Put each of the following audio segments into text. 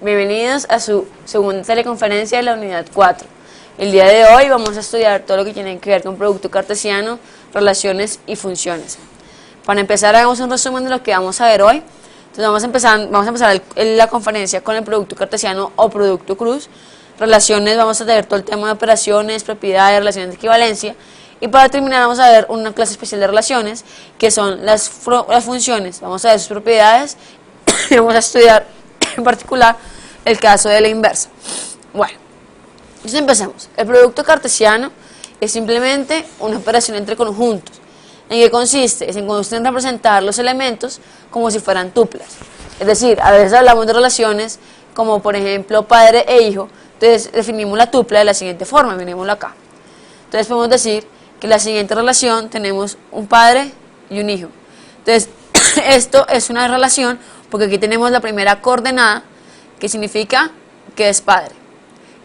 Bienvenidos a su segunda teleconferencia de la unidad 4. El día de hoy vamos a estudiar todo lo que tiene que ver con producto cartesiano, relaciones y funciones. Para empezar, hagamos un resumen de lo que vamos a ver hoy. Entonces vamos a empezar la conferencia con el producto cartesiano o producto cruz. Relaciones, vamos a ver todo el tema de operaciones, propiedades, relaciones de equivalencia. Y para terminar vamos a ver una clase especial de relaciones, que son las funciones. Vamos a ver sus propiedades y vamos a estudiar en particular el caso de la inversa. Bueno, entonces empecemos. El producto cartesiano es simplemente una operación entre conjuntos. ¿En qué consiste? Consiste en representar los elementos como si fueran tuplas. Es decir, a veces hablamos de relaciones como por ejemplo padre e hijo. Entonces definimos la tupla de la siguiente forma, mirémoslo acá. Entonces podemos decir que en la siguiente relación tenemos un padre y un hijo. Entonces esto es una relación porque aquí tenemos la primera coordenada, que significa que es padre.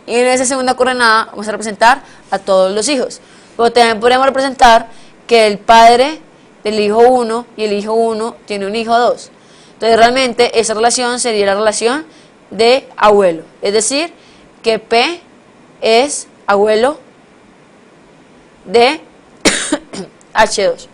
Y en esa segunda coordenada vamos a representar a todos los hijos. Pero también podemos representar que el padre del hijo 1 y el hijo 1 tiene un hijo 2. Entonces realmente esa relación sería la relación de abuelo. Es decir, que P es abuelo de H2.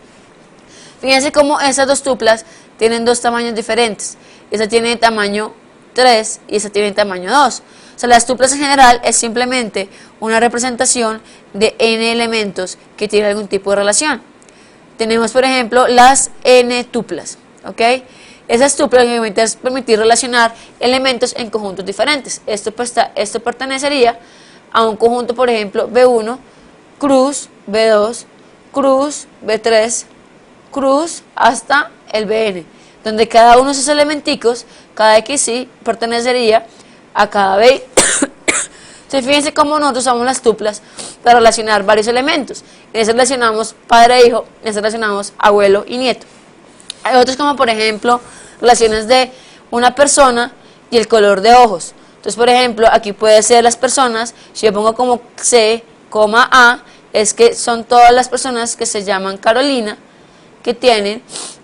Fíjense cómo esas dos tuplas tienen dos tamaños diferentes. Esa tiene tamaño 3 y esa tiene tamaño 2. O sea, las tuplas en general es simplemente una representación de n elementos que tienen algún tipo de relación. Tenemos, por ejemplo, las n tuplas, ¿ok? Esas tuplas lo que permitir relacionar elementos en conjuntos diferentes. Esto pertenecería a un conjunto, por ejemplo, B1, cruz, B2, cruz, B3, cruz, hasta el Bn, donde cada uno de esos elementicos, cada XY, pertenecería a cada BI. Entonces fíjense cómo nosotros usamos las tuplas para relacionar varios elementos. En ese relacionamos padre e hijo, en ese relacionamos abuelo y nieto. Hay otros como por ejemplo relaciones de una persona y el color de ojos. Entonces por ejemplo aquí puede ser las personas, si yo pongo como C, A, es que son todas las personas que se llaman Carolina, que tienen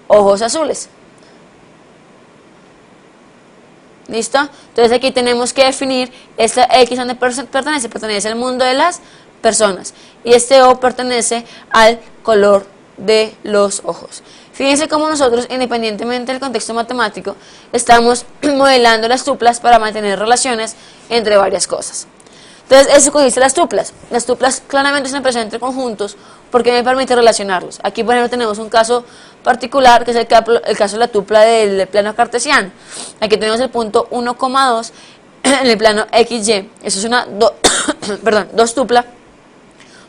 ojos azules. ¿Listo? Entonces aquí tenemos que definir esta X donde pertenece al mundo de las personas y este O pertenece al color de los ojos. Fíjense cómo nosotros, independientemente del contexto matemático, estamos modelando las tuplas para mantener relaciones entre varias cosas. Entonces eso consiste en las tuplas. Las tuplas claramente son presentes entre conjuntos porque me permite relacionarlos. Aquí por ejemplo tenemos un caso particular que es el caso de la tupla del plano cartesiano. Aquí tenemos el punto 1,2 en el plano XY. Eso es una dos tupla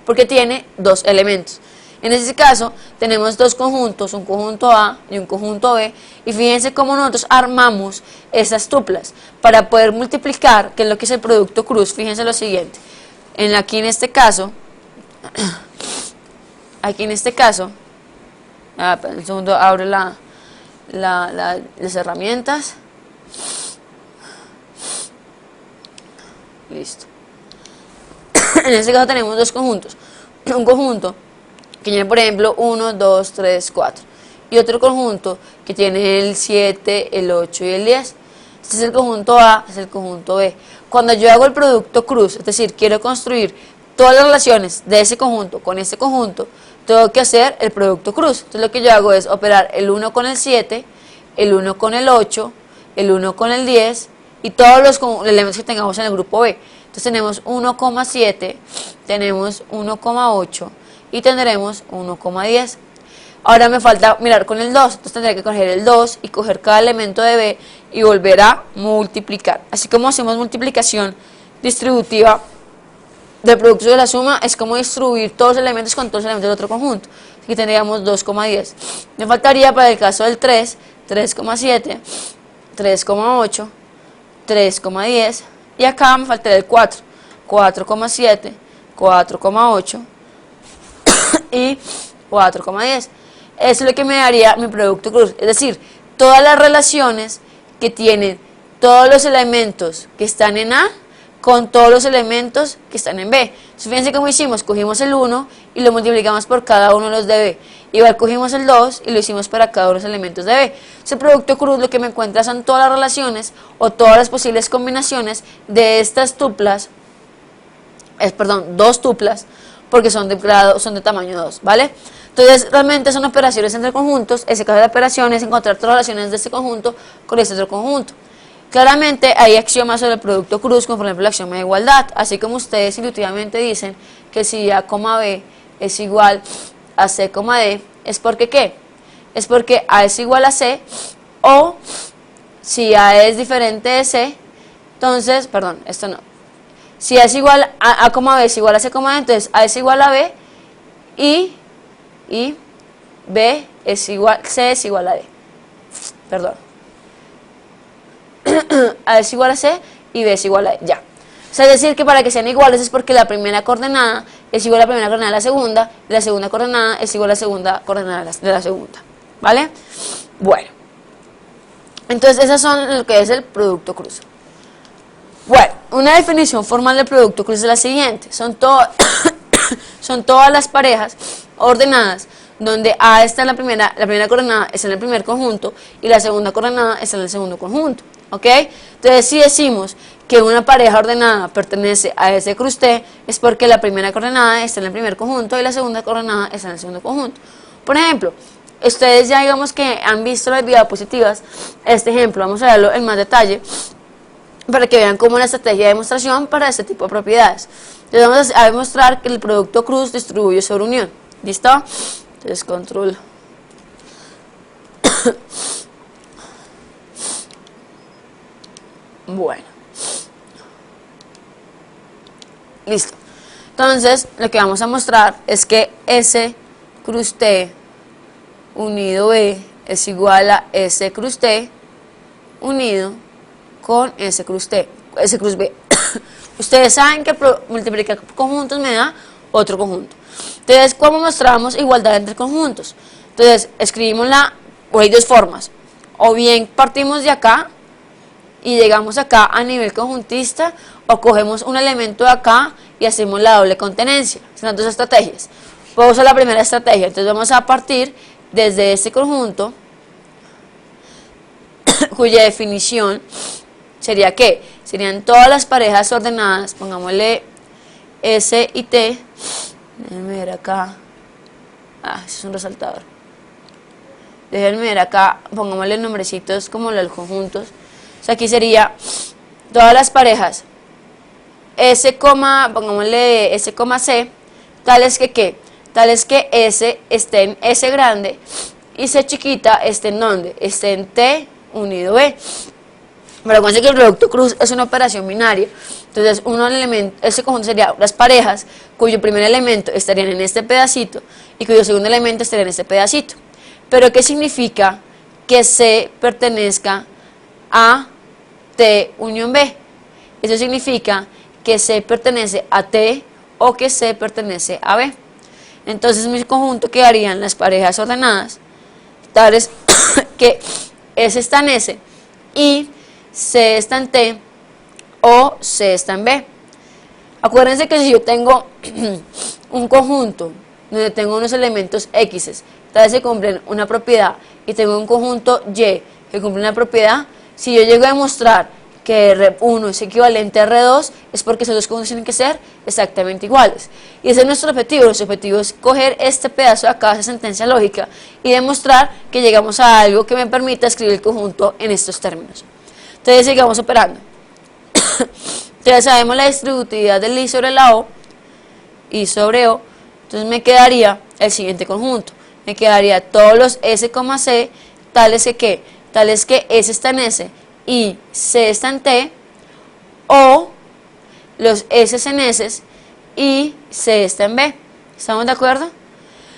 porque tiene dos elementos. En este caso tenemos dos conjuntos, un conjunto A y un conjunto B, y fíjense cómo nosotros armamos esas tuplas para poder multiplicar, que es lo que es el producto cruz. Fíjense lo siguiente, aquí en este caso, un segundo, abro las herramientas, listo. En este caso tenemos dos conjuntos, un conjunto que tiene por ejemplo 1, 2, 3, 4 y otro conjunto que tiene el 7, el 8 y el 10. Este es el conjunto A, este es el conjunto B. Cuando yo hago el producto cruz, es decir, quiero construir todas las relaciones de ese conjunto con este conjunto, tengo que hacer el producto cruz. Entonces lo que yo hago es operar el 1 con el 7, el 1 con el 8, el 1 con el 10 y todos los elementos que tengamos en el grupo B. Entonces tenemos 1,7, tenemos 1,8 y tendremos 1,10. Ahora me falta mirar con el 2, entonces tendré que coger el 2 y coger cada elemento de B y volver a multiplicar. Así como hacemos multiplicación distributiva del producto de la suma, es como distribuir todos los elementos con todos los elementos del otro conjunto. Aquí tendríamos 2,10. Me faltaría para el caso del 3, 3,7, 3,8, 3,10 y acá me faltaría el 4, 4,7, 4,8 y 4,10. Eso es lo que me daría mi producto cruz. Es decir, todas las relaciones que tienen todos los elementos que están en A con todos los elementos que están en B. Entonces, fíjense cómo hicimos, cogimos el 1 y lo multiplicamos por cada uno de los de B. Igual cogimos el 2 y lo hicimos para cada uno de los elementos de B. Ese producto cruz lo que me encuentra son todas las relaciones o todas las posibles combinaciones de estas tuplas, dos tuplas, porque son de tamaño 2, ¿vale? Entonces, realmente son operaciones entre conjuntos. Ese caso de operaciones es encontrar todas las relaciones de este conjunto con este otro conjunto. Claramente hay axiomas sobre el producto cruz, como por ejemplo el axioma de igualdad, así como ustedes intuitivamente dicen que si A, B es igual a C, D, es porque ¿qué? Es porque A es igual a C, o si A es diferente de C, entonces, perdón, esto no. Si A es igual a B es igual a C, D, entonces A es igual a B y B es igual, C es igual a D. Perdón. A es igual a C y B es igual a D, ya. O sea, es decir, que para que sean iguales es porque la primera coordenada es igual a la primera coordenada de la segunda, y la segunda coordenada es igual a la segunda coordenada de la segunda, ¿vale? Bueno, entonces esas son lo que es el producto cruz. Bueno, una definición formal del producto cruz es la siguiente: son todas las parejas ordenadas donde A está en la primera coordenada está en el primer conjunto y la segunda coordenada está en el segundo conjunto, ¿ok? Entonces, si decimos que una pareja ordenada pertenece a ese cruz T, es porque la primera coordenada está en el primer conjunto y la segunda coordenada está en el segundo conjunto. Por ejemplo, ustedes ya digamos que han visto las diapositivas, este ejemplo, vamos a verlo en más detalle, para que vean cómo la estrategia de demostración para este tipo de propiedades. Entonces vamos a demostrar que el producto cruz distribuye sobre unión, ¿listo? Entonces control bueno, listo. Entonces lo que vamos a mostrar es que S cruz T unido B es igual a S cruz T unido con S cruz T, S cruz B. Ustedes saben que multiplicar conjuntos me da otro conjunto. Entonces, ¿cómo mostramos igualdad entre conjuntos? Entonces, escribimos o hay dos formas. O bien partimos de acá y llegamos acá a nivel conjuntista, o cogemos un elemento de acá y hacemos la doble contenencia. Son dos estrategias. Puedo usar la primera estrategia. Entonces, vamos a partir desde este conjunto, cuya definición sería ¿qué? Serían todas las parejas ordenadas, pongámosle S y T. Déjenme ver acá. Ese es un resaltador. Déjenme ver acá, pongámosle nombrecitos como los conjuntos. O sea, aquí sería todas las parejas pongámosle S, C, tales que ¿qué? Tales que S esté en S grande y C chiquita esté en ¿dónde? Esté en T unido B. Pero acuérdense que el producto cruz es una operación binaria. Entonces, ese conjunto sería las parejas cuyo primer elemento estarían en este pedacito y cuyo segundo elemento estaría en este pedacito. Pero ¿qué significa que C pertenezca a T unión B? Eso significa que C pertenece a T o que C pertenece a B. Entonces, mi conjunto quedarían las parejas ordenadas, tales que S está en S y C está en T o C está en B. Acuérdense que si yo tengo un conjunto donde tengo unos elementos X, tal vez se cumplen una propiedad, y tengo un conjunto Y que cumple una propiedad, si yo llego a demostrar que R1 es equivalente a R2, es porque esos dos conjuntos tienen que ser exactamente iguales. Y ese es nuestro objetivo. Nuestro objetivo es coger este pedazo de acá, esa sentencia lógica, y demostrar que llegamos a algo que me permita escribir el conjunto en estos términos. Entonces sigamos operando. Entonces sabemos la distributividad del I sobre la O, I sobre O. Entonces me quedaría el siguiente conjunto. Me quedaría todos los S, C, tales que ¿qué? Tales que S está en S y C está en T, o los S en S y C está en B. ¿Estamos de acuerdo?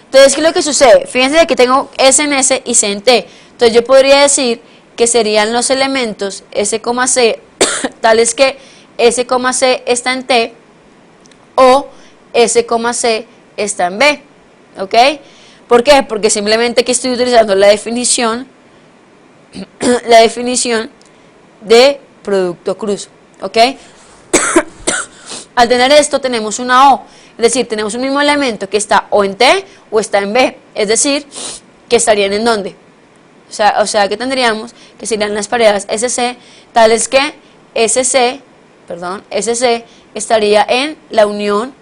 Entonces, ¿qué es lo que sucede? Fíjense que aquí tengo S en S y C en T. Entonces yo podría decir que serían los elementos S, C, tales que S, C está en T o S, C está en B, ¿ok? ¿Por qué? Porque simplemente aquí estoy utilizando la definición de producto cruz, ¿ok? Al tener esto tenemos una O, es decir, tenemos un mismo elemento que está o en T o está en B, es decir, que estarían en ¿dónde? O sea que tendríamos que serían las parejas SC, tales que SC estaría en la unión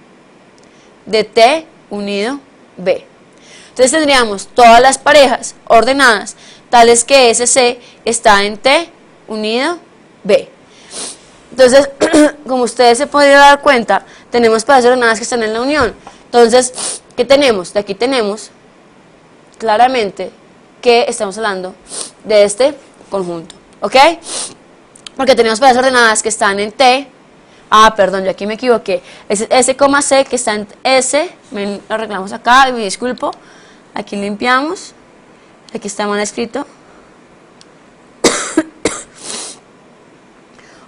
de T unido B. Entonces tendríamos todas las parejas ordenadas, tales que SC está en T unido B. Entonces, como ustedes se podrían dar cuenta, tenemos parejas ordenadas que están en la unión. Entonces, ¿qué tenemos? De aquí tenemos claramente que estamos hablando de este conjunto, ¿ok? Porque tenemos parejas ordenadas que están en T. Perdón, yo aquí me equivoqué. Es S, C que está en S. Lo arreglamos acá, me disculpo. Aquí limpiamos. Aquí está mal escrito.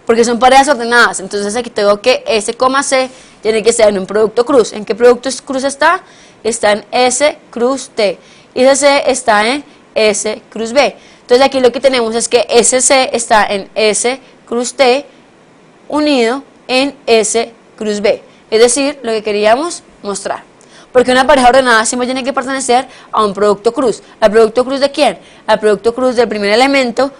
Porque son parejas ordenadas. Entonces aquí tengo que S, C tiene que ser en un producto cruz. ¿En qué producto cruz está? Está en S cruz T. Y ese C está en S cruz B. Entonces aquí lo que tenemos es que SC está en S cruz T unido en S cruz B. Es decir, lo que queríamos mostrar. Porque una pareja ordenada siempre tiene que pertenecer a un producto cruz. ¿Al producto cruz de quién? Al producto cruz del primer elemento,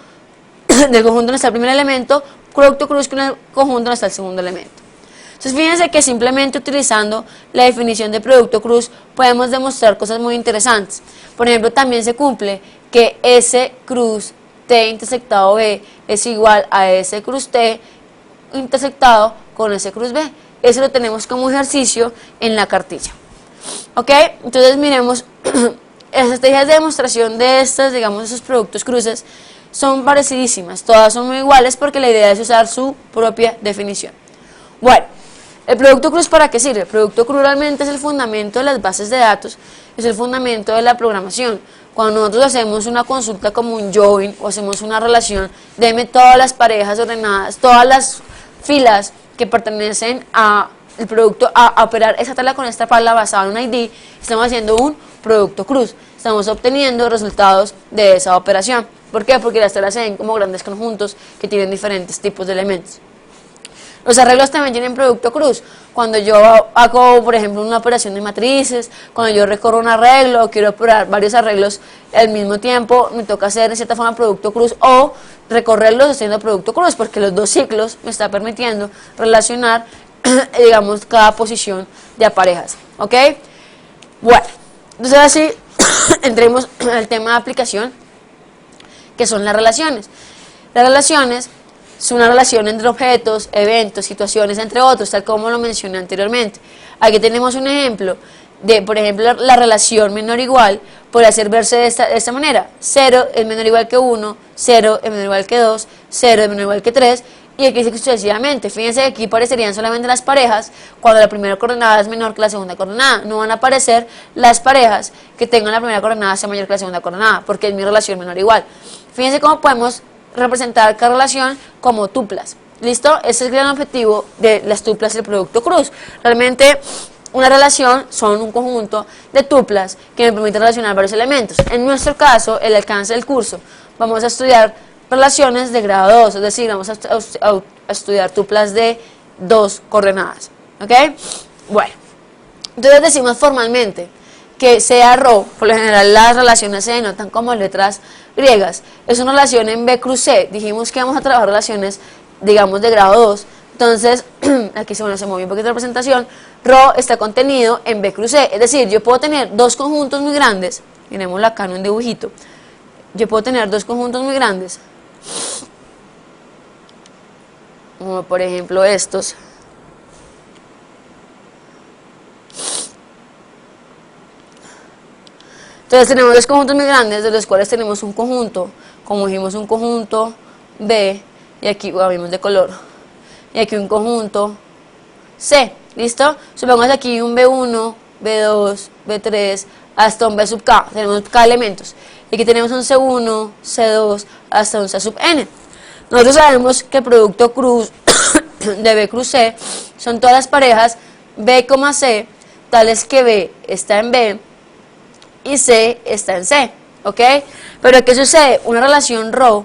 del conjunto donde está el primer elemento, producto cruz con el conjunto donde está el segundo elemento. Entonces fíjense que simplemente utilizando la definición de producto cruz podemos demostrar cosas muy interesantes. Por ejemplo, también se cumple que S cruz T intersectado B es igual a S cruz T intersectado con S cruz B. Eso lo tenemos como ejercicio en la cartilla. ¿Ok? Entonces miremos, las estrategias de demostración de estas, digamos, esos productos cruces son parecidísimas, todas son muy iguales porque la idea es usar su propia definición. Bueno, ¿el producto cruz para qué sirve? El producto cruz realmente es el fundamento de las bases de datos, es el fundamento de la programación. Cuando nosotros hacemos una consulta como un join o hacemos una relación, deme todas las parejas ordenadas, todas las filas que pertenecen a el producto a operar esa tabla con esta tabla basada en un ID, estamos haciendo un producto cruz, estamos obteniendo resultados de esa operación. ¿Por qué? Porque las tablas se ven como grandes conjuntos que tienen diferentes tipos de elementos. Los arreglos también tienen producto cruz. Cuando yo hago, por ejemplo, una operación de matrices, cuando yo recorro un arreglo, quiero operar varios arreglos al mismo tiempo, me toca hacer de cierta forma producto cruz o recorrerlos haciendo producto cruz, porque los dos ciclos me está permitiendo relacionar, digamos, cada posición de parejas. ¿Ok? Bueno, entonces así entremos al tema de aplicación, que son las relaciones. Las relaciones es una relación entre objetos, eventos, situaciones, entre otros, tal como lo mencioné anteriormente. Aquí tenemos un ejemplo de, por ejemplo, la relación menor o igual puede hacer verse de esta manera. 0 es menor o igual que 1, 0 es menor o igual que 2, 0 es menor o igual que 3, y aquí sucesivamente. Fíjense que aquí aparecerían solamente las parejas cuando la primera coordenada es menor que la segunda coordenada. No van a aparecer las parejas que tengan la primera coordenada sea mayor que la segunda coordenada, porque es mi relación menor o igual. Fíjense cómo podemos representar cada relación como tuplas. ¿Listo? Ese es el gran objetivo de las tuplas del producto cruz. Realmente una relación son un conjunto de tuplas que me permiten relacionar varios elementos. En nuestro caso, el alcance del curso, vamos a estudiar relaciones de grado 2, es decir, vamos a estudiar tuplas de 2 coordenadas. ¿Ok? Bueno, entonces decimos formalmente que sea rho, por lo general las relaciones se denotan como letras griegas, es una relación en B cruz C. Dijimos que vamos a trabajar relaciones, digamos, de grado 2. Entonces, aquí se movió un poquito la presentación. Rho está contenido en B cruz C, es decir, yo puedo tener dos conjuntos muy grandes, miremoslo acá en un dibujito, yo puedo tener dos conjuntos muy grandes, como por ejemplo estos. Entonces tenemos dos conjuntos muy grandes, de los cuales tenemos un conjunto, como dijimos, un conjunto B, y aquí vimos de color, y aquí un conjunto C, ¿listo? Supongamos aquí un B1, B2, B3, hasta un B sub K, tenemos K elementos, y aquí tenemos un C1, C2, hasta un C sub N. Nosotros sabemos que el producto cruz de B cruz C son todas las parejas B, C, tales que B está en B, y C está en C, ¿ok? Pero ¿qué sucede? Una relación rho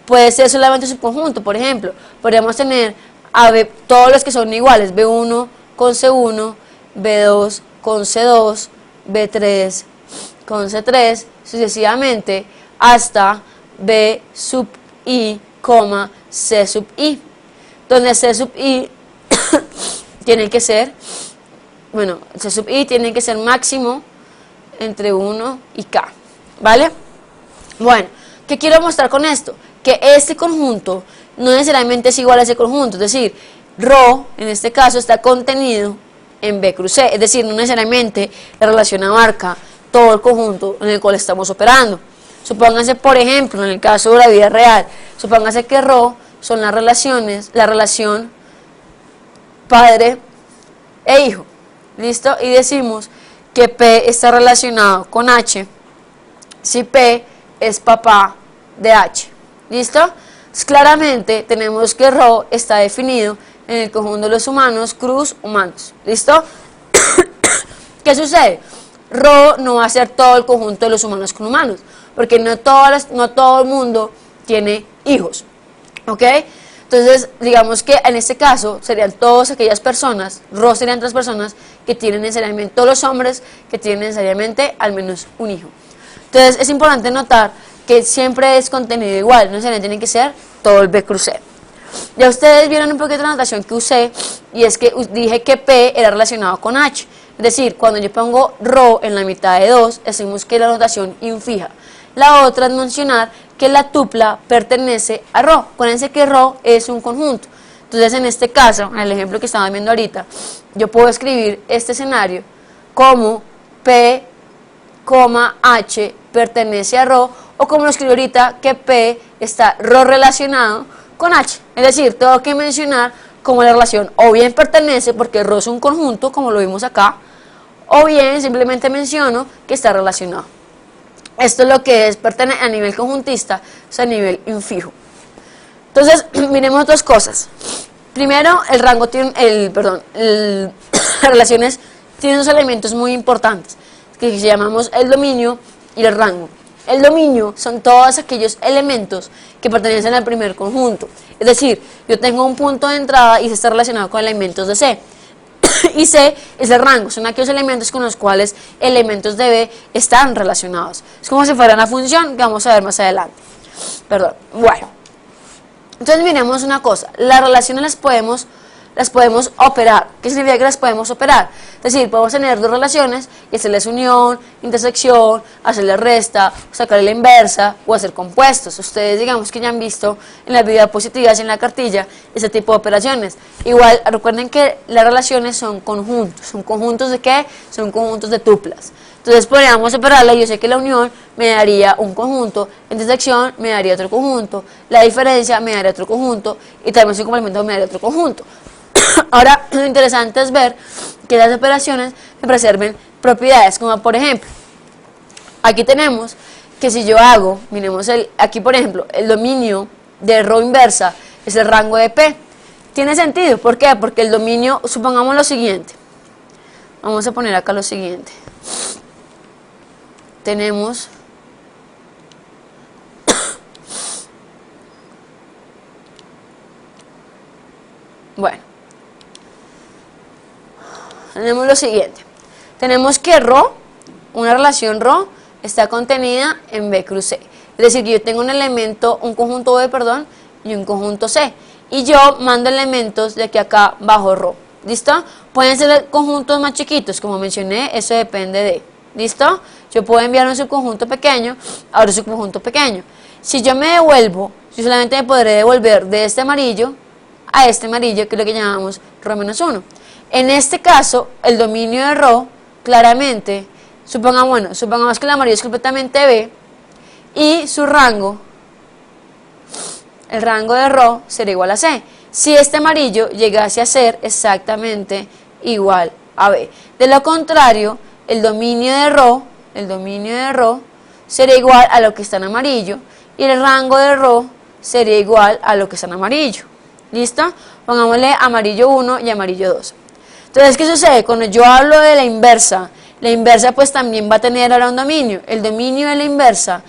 puede ser solamente su conjunto. Por ejemplo, podríamos tener a B, todos los que son iguales, B1 con C1, B2 con C2, B3 con C3, sucesivamente hasta B sub I, C sub I, donde C sub I tiene que ser, bueno, C sub I tiene que ser máximo entre 1 y K, ¿vale? Bueno, ¿qué quiero mostrar con esto? Que este conjunto no necesariamente es igual a ese conjunto, es decir, ρ en este caso está contenido en B cruz C, es decir, no necesariamente la relación abarca todo el conjunto en el cual estamos operando. Supóngase, por ejemplo, en el caso de la vida real, supóngase que ρ son las relaciones, la relación padre e hijo, ¿listo? Y decimos que P está relacionado con H si P es papá de H, ¿listo? Entonces, claramente tenemos que ρ está definido en el conjunto de los humanos, cruz humanos, ¿listo? ¿Qué sucede? ρ no va a ser todo el conjunto de los humanos con humanos, porque no todo el mundo tiene hijos, ¿ok? Entonces, digamos que en este caso serían todas aquellas personas, ρ serían 3 personas que tienen necesariamente, todos los hombres que tienen necesariamente al menos un hijo. Entonces, es importante notar que siempre es contenido igual, no necesariamente tiene que ser todo el B cruz C. Ya ustedes vieron un poquito la notación que usé, y es que dije que P era relacionado con H. Es decir, cuando yo pongo ρ en la mitad de 2, decimos que la notación infija. La otra es mencionar que la tupla pertenece a ρ. Acuérdense que ρ es un conjunto. Entonces, en este caso, en el ejemplo que estaban viendo ahorita, yo puedo escribir este escenario como P, H pertenece a ρ, o como lo escribo ahorita, que P está ρ relacionado con H. Es decir, tengo que mencionar como la relación o bien pertenece, porque ρ es un conjunto, como lo vimos acá, o bien simplemente menciono que está relacionado. Esto es lo que es pertenece a nivel conjuntista, o sea, a nivel infijo. Entonces, miremos otras cosas. Primero, el rango tiene, las relaciones tienen dos elementos muy importantes, que llamamos el dominio y el rango. El dominio son todos aquellos elementos que pertenecen al primer conjunto. Es decir, yo tengo un punto de entrada y se está relacionado con elementos de C. Y C es el rango, son aquellos elementos con los cuales elementos de B están relacionados. Es como si fuera una función que vamos a ver más adelante. Bueno. Entonces miremos una cosa, las relaciones las podemos operar. ¿Qué significa que las podemos operar? Es decir, podemos tener dos relaciones y hacerles unión, intersección, hacerles resta, sacarle la inversa o hacer compuestos. Ustedes digamos que ya han visto en las diapositivas y en la cartilla ese tipo de operaciones. Igual recuerden que las relaciones son conjuntos. ¿Son conjuntos de qué? Son conjuntos de tuplas. Entonces podríamos separarla. Yo sé que la unión me daría un conjunto, intersección me daría otro conjunto, la diferencia me daría otro conjunto y también su complemento me daría otro conjunto. Ahora, lo interesante es ver que las operaciones me preserven propiedades, como por ejemplo, aquí tenemos que si yo hago, miremos aquí por ejemplo, el dominio de ρ inversa es el rango de P. Tiene sentido, ¿por qué? Porque el dominio, supongamos lo siguiente, vamos a poner acá lo siguiente, tenemos bueno, tenemos lo siguiente, tenemos que ρ, una relación ρ, está contenida en B cruz C, es decir, que yo tengo un elemento, un conjunto B, y un conjunto C, y yo mando elementos de aquí a acá bajo ρ, ¿listo? Pueden ser conjuntos más chiquitos, como mencioné, eso depende de, ¿listo? Yo puedo enviar un subconjunto pequeño a otro subconjunto pequeño. Si yo me devuelvo, yo solamente me podré devolver de este amarillo a este amarillo, que es lo que llamamos ρ menos 1. En este caso, el dominio de ρ, claramente, supongamos que el amarillo es completamente B, y su rango, el rango de ρ será igual a C. Si este amarillo llegase a ser exactamente igual a B. De lo contrario, el dominio de ρ sería igual a lo que está en amarillo, y el rango de ρ sería igual a lo que está en amarillo. ¿Listo? Pongámosle amarillo 1 y amarillo 2. Entonces, ¿qué sucede? Cuando yo hablo de la inversa pues también va a tener ahora un dominio. El dominio de la inversa,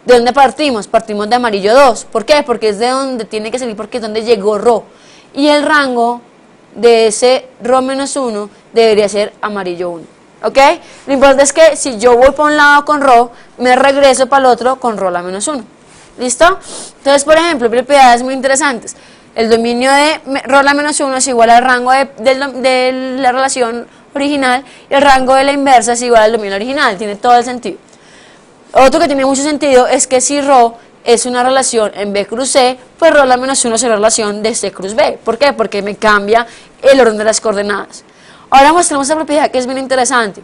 ¿de dónde partimos? Partimos de amarillo 2. ¿Por qué? Porque es de donde tiene que salir, porque es donde llegó ρ. y el rango de ese ρ menos 1 debería ser amarillo 1. ¿Ok? Lo importante es que si yo voy por un lado con ρ, me regreso para el otro con ρ la menos 1. ¿Listo? Entonces, por ejemplo, propiedades muy interesantes. El dominio de ρ la menos 1 es igual al rango de la relación original y el rango de la inversa es igual al dominio original. Tiene todo el sentido. Otro que tiene mucho sentido es que si ρ es una relación en B cruz C, pues ρ la menos 1 será una relación de C cruz B. ¿Por qué? Porque me cambia el orden de las coordenadas. Ahora mostramos esta propiedad que es bien interesante.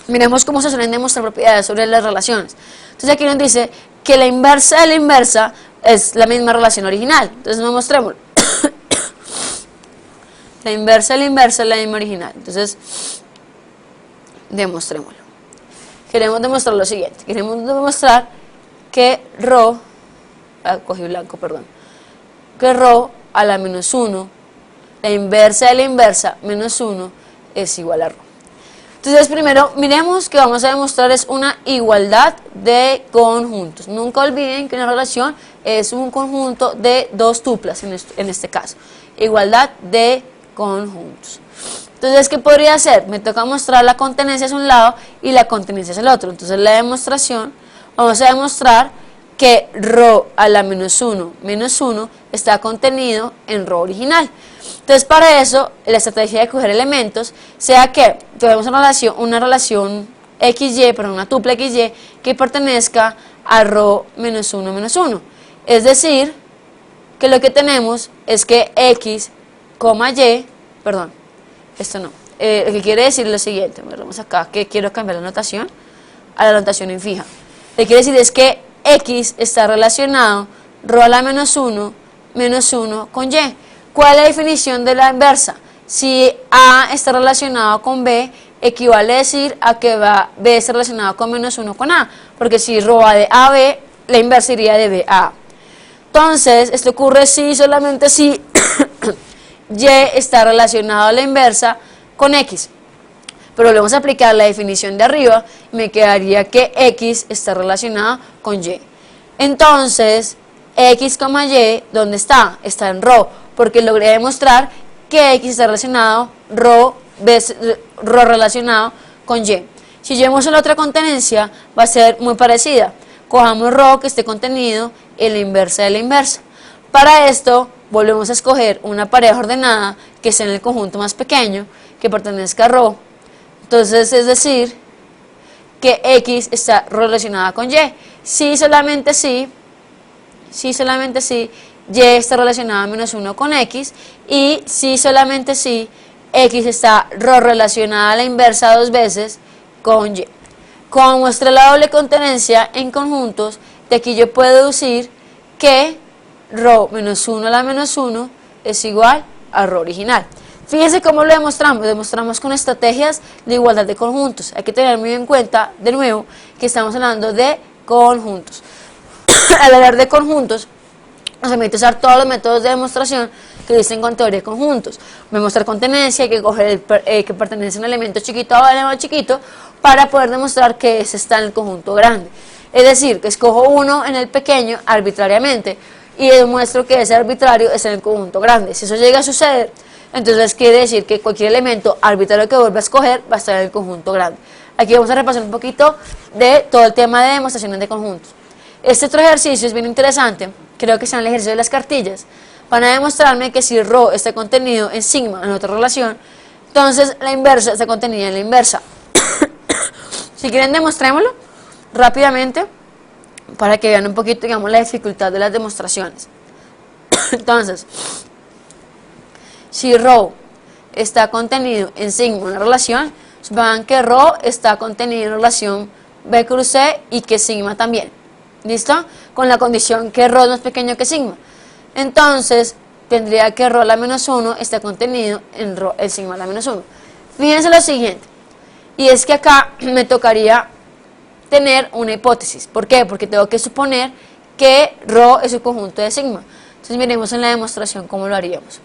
Miremos cómo se suelen demostrar propiedades sobre las relaciones. Entonces aquí nos dice que la inversa de la inversa es la misma relación original. Entonces no mostrémoslo. La inversa de la inversa es la misma original. Entonces, demostrémoslo. Queremos demostrar lo siguiente. Queremos demostrar que ρ, cogí blanco, perdón, que ρ a la menos 1, la inversa de la inversa menos 1 es igual a ρ. Entonces primero miremos que vamos a demostrar es una igualdad de conjuntos. Nunca olviden que una relación es un conjunto de dos tuplas en este caso. Igualdad de conjuntos. Entonces, ¿qué podría hacer? Me toca mostrar la contenencia hacia un lado y la contenencia hacia el otro. Entonces la demostración, vamos a demostrar que ρ a la menos 1 está contenido en ρ original. Entonces para eso, la estrategia de coger elementos, sea que tenemos una relación XY, pero una tupla XY, que pertenezca a ρ menos 1. Es decir, que lo que tenemos es que X, Y, perdón, esto no, lo que quiere decir es lo siguiente, vamos acá, que quiero cambiar la notación a la notación en fija. Lo que quiere decir es que X está relacionado, ρ a la menos 1 con Y. ¿Cuál es la definición de la inversa? Si A está relacionado con B, equivale a decir a que B está relacionado con menos 1 con A, porque si ρ va de A a B, la inversa iría de B a A. Entonces, esto ocurre si solamente si Y está relacionado a la inversa con X. Pero volvemos a aplicar la definición de arriba y me quedaría que X está relacionado con Y. Entonces, X, Y, ¿dónde está? Está en ρ, porque logré demostrar que X está relacionado, ρ relacionado con Y. Si llevamos a la otra contenencia, va a ser muy parecida. Cojamos ρ que esté contenido en la inversa de la inversa. Para esto, volvemos a escoger una pareja ordenada que esté en el conjunto más pequeño, que pertenezca a ρ. Entonces, es decir, que X está relacionada con Y. Si solamente si Y está relacionada a menos 1 con X, y si solamente si X está relacionada a la inversa dos veces con Y. Como muestra la doble contenencia en conjuntos, de aquí yo puedo deducir que ρ menos 1 a la menos 1 es igual a ρ original. Fíjense cómo lo demostramos con estrategias de igualdad de conjuntos. Hay que tener muy en cuenta, de nuevo, que estamos hablando de conjuntos. Al hablar de conjuntos, nos permite usar todos los métodos de demostración que dicen con teoría de conjuntos. Demostrar contenencia, hay que coger que pertenece a un elemento chiquito a un elemento chiquito para poder demostrar que ese está en el conjunto grande. Es decir, que escojo uno en el pequeño arbitrariamente y demuestro que ese arbitrario es en el conjunto grande. Si eso llega a suceder, entonces quiere decir que cualquier elemento arbitrario que vuelva a escoger va a estar en el conjunto grande. Aquí vamos a repasar un poquito de todo el tema de demostraciones de conjuntos. Este otro ejercicio es bien interesante, creo que está en el ejercicio de las cartillas. Van a demostrarme que si ρ está contenido en sigma en otra relación, entonces la inversa está contenida en la inversa. Si quieren, demostrémoslo rápidamente para que vean un poquito, digamos, la dificultad de las demostraciones. Entonces, si ρ está contenido en sigma en una relación, vean que ρ está contenido en relación B cruz C y que sigma también. ¿Listo? Con la condición que ρ es más pequeño que sigma. Entonces, tendría que ρ a la menos 1 está contenido en el sigma a la menos 1. Fíjense lo siguiente, y es que acá me tocaría tener una hipótesis. ¿Por qué? Porque tengo que suponer que ρ es un conjunto de sigma. Entonces, miremos en la demostración cómo lo haríamos.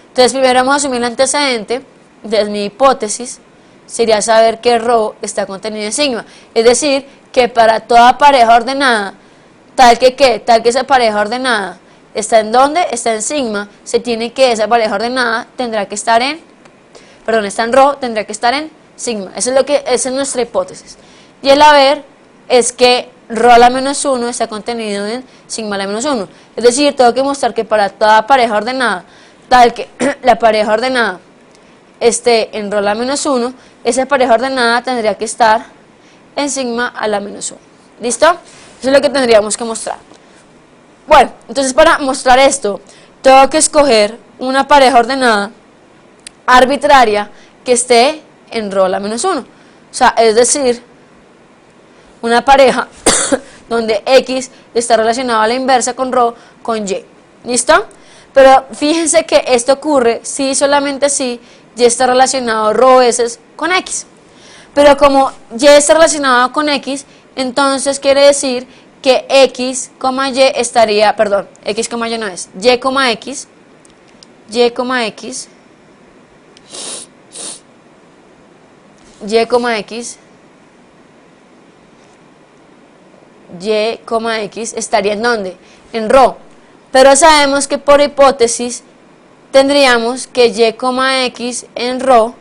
Entonces, primero vamos a asumir el antecedente. Entonces, mi hipótesis sería saber que ρ está contenido en sigma. Es decir, que para toda pareja ordenada, tal que esa pareja ordenada ¿Está en dónde? Está en sigma. Se tiene que esa pareja ordenada tendrá que estar en, perdón, está en rho, tendrá que estar en sigma. Esa es nuestra hipótesis. Y el haber es que rho a la menos 1 está contenido en sigma a la menos 1. Es decir, tengo que mostrar que para toda pareja ordenada, tal que la pareja ordenada esté en rho a la menos 1, esa pareja ordenada tendría que estar en sigma a la menos 1. ¿Listo? Eso es lo que tendríamos que mostrar. Bueno, entonces para mostrar esto, tengo que escoger una pareja ordenada arbitraria que esté en rho a la menos 1. O sea, es decir, una pareja donde X está relacionado a la inversa con rho con Y. ¿Listo? Pero fíjense que esto ocurre si solamente si Y está relacionado rho veces con X. Pero como Y está relacionado con X, entonces quiere decir que X, Y estaría, perdón, X, Y no es, Y, X, Y, X, Y, X, Y, X estaría en ¿dónde? En rho. Pero sabemos que por hipótesis tendríamos que Y, X en rho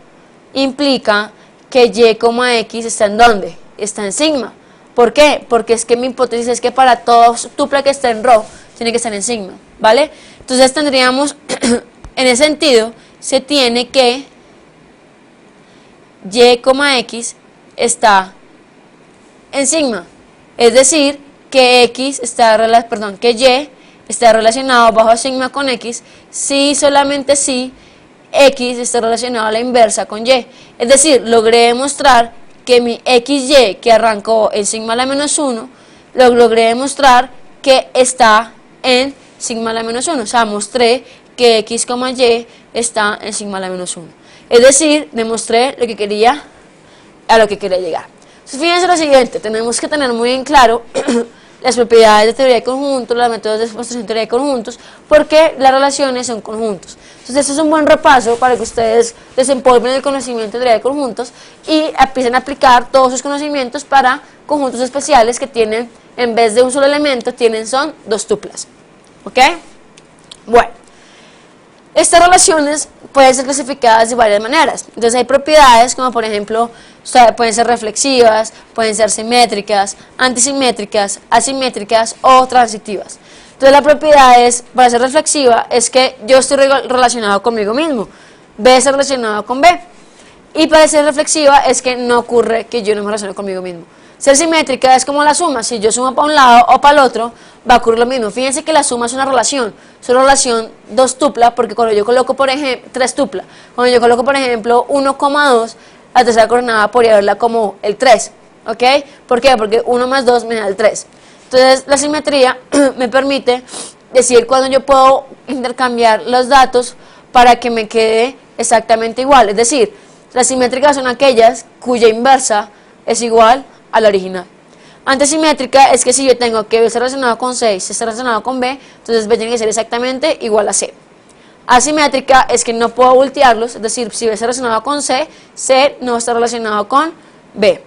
implica que Y, X está en ¿dónde? Está en sigma. ¿Por qué? Porque es que mi hipótesis es que para todo tupla que está en rho tiene que estar en sigma, ¿vale? Entonces tendríamos, en ese sentido, se tiene que Y, X está en sigma. Es decir, que X está, que Y está relacionado bajo sigma con X si solamente si X está relacionado a la inversa con Y. Es decir, logré demostrar que mi XY que arrancó en sigma a la menos 1, lo logré demostrar que está en sigma a la menos 1. O sea, mostré que X, Y está en sigma a la menos 1. Es decir, demostré lo que quería, a lo que quería llegar. Entonces, fíjense lo siguiente, tenemos que tener muy en claro las propiedades de teoría de conjuntos, los métodos de demostración de teoría de conjuntos, porque las relaciones son conjuntos. Entonces, esto es un buen repaso para que ustedes desempolven el conocimiento de teoría de conjuntos y empiecen a aplicar todos sus conocimientos para conjuntos especiales que tienen, en vez de un solo elemento, son dos tuplas. ¿Ok? Bueno, estas relaciones pueden ser clasificadas de varias maneras. Entonces hay propiedades como por ejemplo, pueden ser reflexivas, pueden ser simétricas, antisimétricas, asimétricas o transitivas. Entonces la propiedad es, para ser reflexiva, es que yo estoy relacionado conmigo mismo. B está relacionado con B. Y para ser reflexiva es que no ocurre que yo no me relacione conmigo mismo. Ser simétrica es como la suma. Si yo sumo para un lado o para el otro, va a ocurrir lo mismo. Fíjense que la suma es una relación dos tupla, porque cuando yo coloco, por ejemplo, tres tupla, cuando yo coloco, por ejemplo, 1,2, la tercera coordenada podría verla como el 3, ¿ok? ¿Por qué? Porque 1 más 2 me da el 3. Entonces, la simetría me permite decir cuando yo puedo intercambiar los datos para que me quede exactamente igual. Es decir, las simétricas son aquellas cuya inversa es igual a la original. Antisimétrica es que si yo tengo que B está relacionado con C y C está relacionado con B, entonces B tiene que ser exactamente igual a C. Asimétrica es que no puedo voltearlos, es decir, si B está relacionado con C, C no está relacionado con B.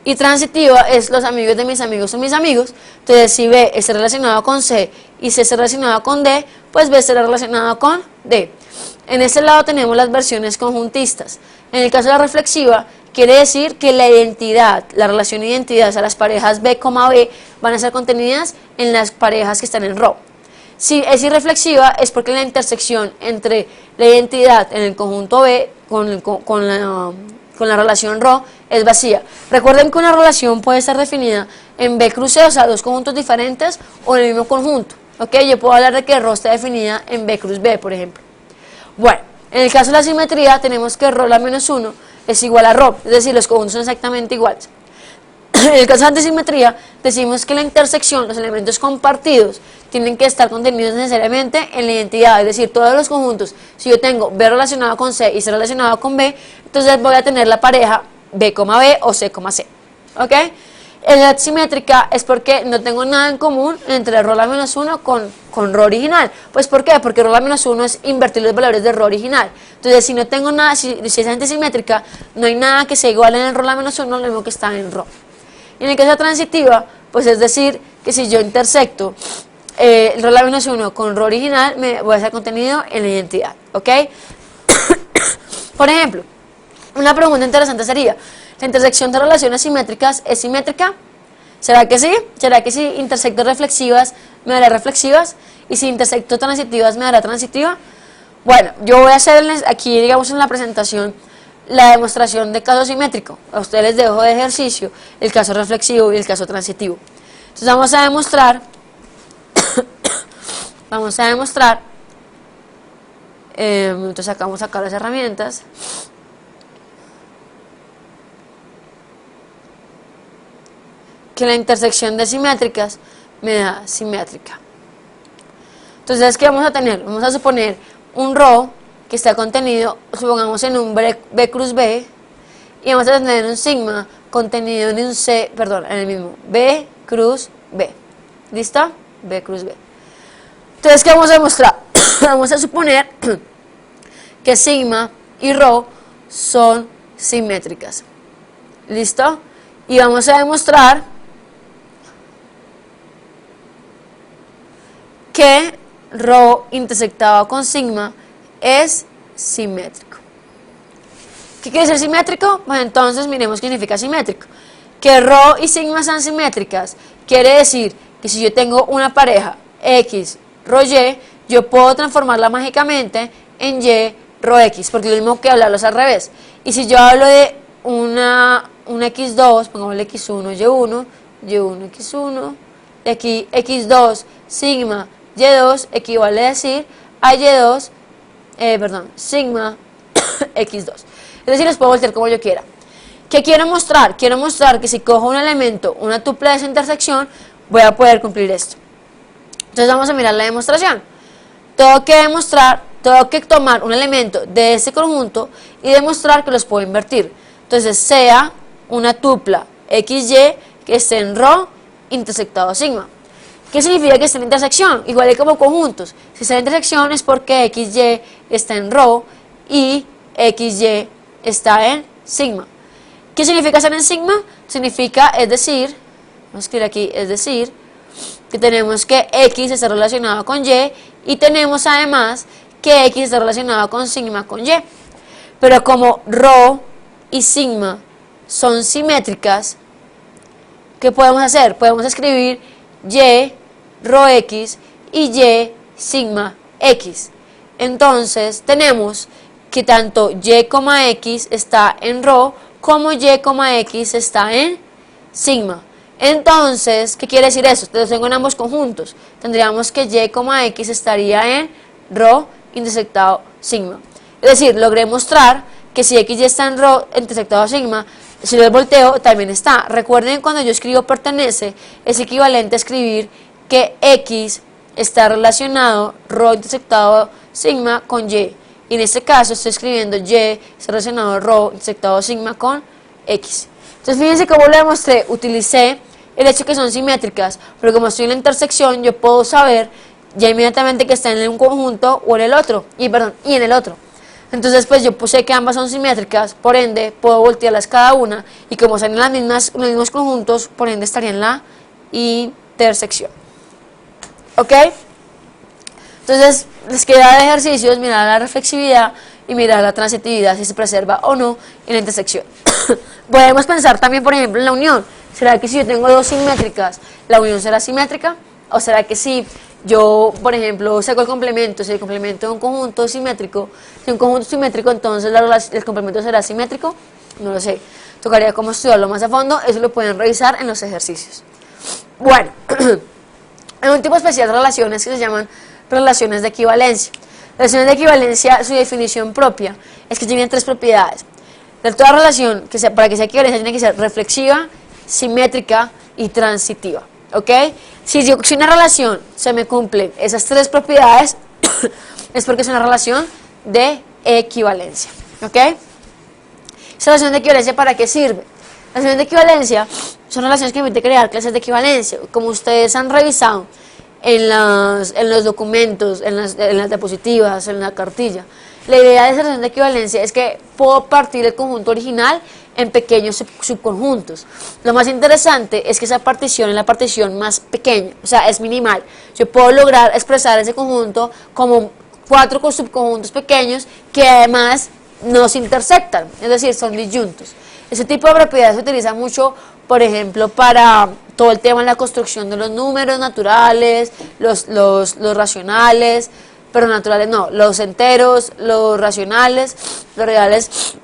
Y transitiva es los amigos de mis amigos son mis amigos, entonces si B está relacionado con C y C está relacionado con D, pues B estará relacionado con D. En este lado tenemos las versiones conjuntistas. En el caso de la reflexiva, quiere decir que la identidad, la relación de identidad, o sea, las parejas B, B van a ser contenidas en las parejas que están en rho. Si es irreflexiva es porque la intersección entre la identidad en el conjunto B con la relación rho es vacía. Recuerden que una relación puede estar definida en B cruce, o sea, dos conjuntos diferentes o en el mismo conjunto. ¿Ok? Yo puedo hablar de que rho está definida en B cruz B, por ejemplo. Bueno, en el caso de la simetría tenemos que rho a la menos 1 es igual a rho, es decir, los conjuntos son exactamente iguales. En el caso de antisimetría, decimos que la intersección, los elementos compartidos, tienen que estar contenidos necesariamente en la identidad, es decir, todos los conjuntos, si yo tengo B relacionado con C y C relacionado con B, entonces voy a tener la pareja B, B o C, C. ¿Ok? En la simétrica es porque no tengo nada en común entre rho a la menos 1 con rho original. Pues ¿por qué? Porque rho a la menos 1 es invertir los valores de rho original. Entonces si no tengo nada, si es antisimétrica, no hay nada que sea igual en el rho a la menos 1, lo mismo que está en rho. En el caso de transitiva, pues es decir, que si yo intersecto el rol menos 1 con rol original, me voy a hacer contenido en la identidad, ¿ok? Por ejemplo, una pregunta interesante sería, ¿la intersección de relaciones simétricas es simétrica? ¿Será que sí? ¿Será que si intersecto reflexivas me dará reflexivas? ¿Y si intersecto transitivas me dará transitiva? Bueno, yo voy a hacerles aquí, digamos, en la presentación, la demostración de caso simétrico. A ustedes les dejo de ejercicio el caso reflexivo y el caso transitivo. Entonces vamos a demostrar, entonces sacamos acá las herramientas. Que la intersección de simétricas me da simétrica. Entonces, ¿qué vamos a tener? Vamos a suponer un ρ que está contenido, supongamos en un B cruz B, y vamos a tener un sigma contenido en un C, perdón, en el mismo B cruz B. ¿Listo? B cruz B. Entonces, ¿qué vamos a demostrar? Vamos a suponer que sigma y ρ son simétricas. ¿Listo? Y vamos a demostrar que ρ intersectado con sigma es simétrico. ¿Qué quiere decir simétrico? Pues entonces miremos qué significa simétrico. Que ρ y sigma sean simétricas quiere decir que si yo tengo una pareja X, ρ, Y, yo puedo transformarla mágicamente en Y, ρ, X, porque es lo mismo que hablarlos al revés. Y si yo hablo de una X2, pongámosle X1, Y1, Y1, X1, y aquí X2, sigma, Y2 equivale a decir a Y2, sigma X2. Es decir, los puedo voltear como yo quiera. ¿Qué quiero mostrar? Quiero mostrar que si cojo un elemento, una tupla de esa intersección, voy a poder cumplir esto. Entonces vamos a mirar la demostración. Tengo que tomar un elemento de este conjunto y demostrar que los puedo invertir. Entonces sea una tupla XY que esté en ρ intersectado sigma. ¿Qué significa que está en intersección? Igual que como conjuntos. Si está en intersección es porque XY está en ρ y XY está en sigma. ¿Qué significa estar en sigma? Significa, es decir, vamos a escribir aquí, es decir, que tenemos que X está relacionado con Y y tenemos además que X está relacionado con sigma con Y. Pero como ρ y sigma son simétricas, ¿qué podemos hacer? Podemos escribir Y, ρ X y Y, sigma X. Entonces tenemos que tanto Y, X está en ρ como Y, X está en sigma. Entonces, ¿qué quiere decir eso? Los tengo en ambos conjuntos. Tendríamos que Y, X estaría en ρ intersectado sigma. Es decir, logré mostrar que si X ya está en ρ intersectado sigma, si lo volteo también está. Recuerden, cuando yo escribo pertenece, es equivalente a escribir que X está relacionado ρ intersectado sigma con Y. Y en este caso estoy escribiendo Y está relacionado ρ intersectado sigma con X. Entonces fíjense cómo lo demostré. Utilicé el hecho que son simétricas, pero como estoy en la intersección, yo puedo saber ya inmediatamente que está en un conjunto o en el otro, y en el otro. Entonces pues yo puse que ambas son simétricas, por ende puedo voltearlas cada una, y como están en los mismos conjuntos, por ende estaría en la intersección. ¿Ok? Entonces les queda de ejercicios mirar la reflexividad y mirar la transitividad, si se preserva o no en la intersección. Podemos pensar también, por ejemplo, en la unión. ¿Será que si yo tengo dos simétricas, la unión será simétrica? ¿O será que si yo, por ejemplo, saco el complemento, si el complemento de un conjunto es simétrico, si un conjunto es simétrico, entonces el complemento será simétrico? No lo sé. Tocaría como estudiarlo más a fondo, eso lo pueden revisar en los ejercicios. Bueno, hay un tipo especial de relaciones que se llaman relaciones de equivalencia. Relaciones de equivalencia, su definición propia es que tienen tres propiedades. De toda relación, para que sea equivalencia, tiene que ser reflexiva, simétrica y transitiva. ¿Ok? Si una relación se me cumple esas tres propiedades, es porque es una relación de equivalencia. ¿Ok? ¿Esa relación de equivalencia para qué sirve? Las relaciones de equivalencia son relaciones que permiten crear clases de equivalencia. Como ustedes han revisado en los documentos, en las diapositivas, en la cartilla, la idea de esa relación de equivalencia es que puedo partir del conjunto original en pequeños subconjuntos. Lo más interesante es que esa partición es la partición más pequeña, o sea, es minimal. Yo puedo lograr expresar ese conjunto como 4 subconjuntos pequeños que además no se intersectan, es decir, son disyuntos. Ese tipo de propiedad se utiliza mucho, por ejemplo, para todo el tema de la construcción de los números naturales, los racionales, pero naturales no, los enteros, los racionales, los reales,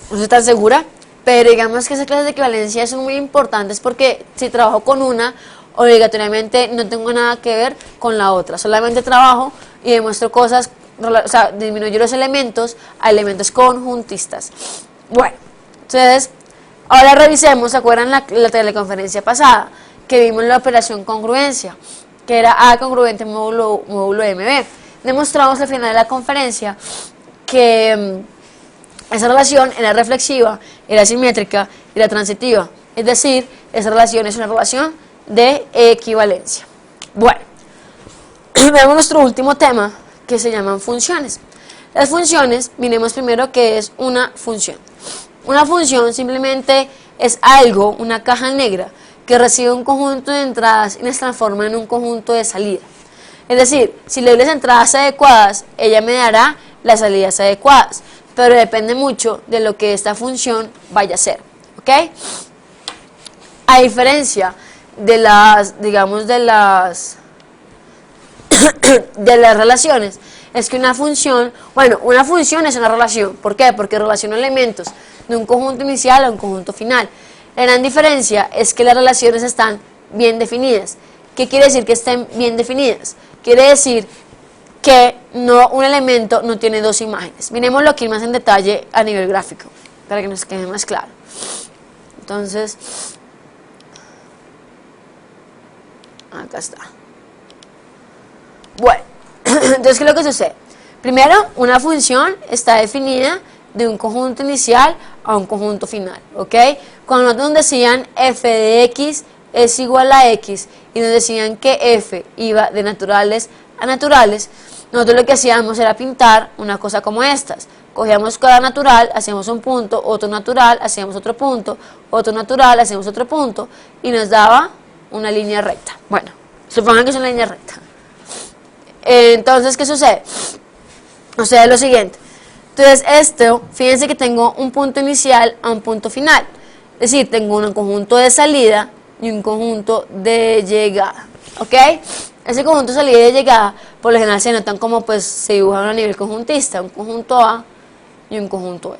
no estoy tan segura, pero digamos que esas clases de equivalencia son muy importantes porque si trabajo con una, obligatoriamente no tengo nada que ver con la otra, solamente trabajo y demuestro cosas, o sea, disminuyo los elementos a elementos conjuntistas. Bueno, entonces, ahora revisemos, ¿se acuerdan la teleconferencia pasada? Que vimos la operación congruencia, que era A congruente módulo MB. Demostramos al final de la conferencia que esa relación era reflexiva, era simétrica y era transitiva. Es decir, esa relación es una relación de equivalencia. Bueno, veamos nuestro último tema, que se llaman funciones. Las funciones, miremos primero qué es una función. Una función simplemente es algo, una caja negra, que recibe un conjunto de entradas y las transforma en un conjunto de salidas. Es decir, si le doy las entradas adecuadas, ella me dará las salidas adecuadas, pero depende mucho de lo que esta función vaya a ser, ¿ok? A diferencia de las, digamos, de las relaciones, es que una función, bueno, una función es una relación. ¿Por qué? Porque relaciona elementos de un conjunto inicial a un conjunto final. La gran diferencia es que las relaciones están bien definidas. ¿Qué quiere decir que estén bien definidas? Quiere decir que un elemento no tiene dos imágenes. Miremoslo aquí más en detalle a nivel gráfico, para que nos quede más claro. Entonces, acá está. Bueno, entonces, ¿qué es lo que sucede? Primero, una función está definida de un conjunto inicial a un conjunto final, ¿ok? Cuando nosotros nos decían f de x es igual a x y nos decían que f iba de naturales a naturales, nosotros lo que hacíamos era pintar una cosa como estas. Cogíamos cada natural, hacíamos un punto, otro natural, hacíamos otro punto, otro natural, hacíamos otro punto y nos daba una línea recta. Bueno, supongan que es una línea recta. Entonces, ¿qué sucede? Sucede lo siguiente. Entonces, esto, fíjense que tengo un punto inicial a un punto final. Es decir, tengo un conjunto de salida y un conjunto de llegada. ¿Ok? Ese conjunto de salida y de llegada, por lo general se notan como pues se dibujan a nivel conjuntista, un conjunto A y un conjunto B.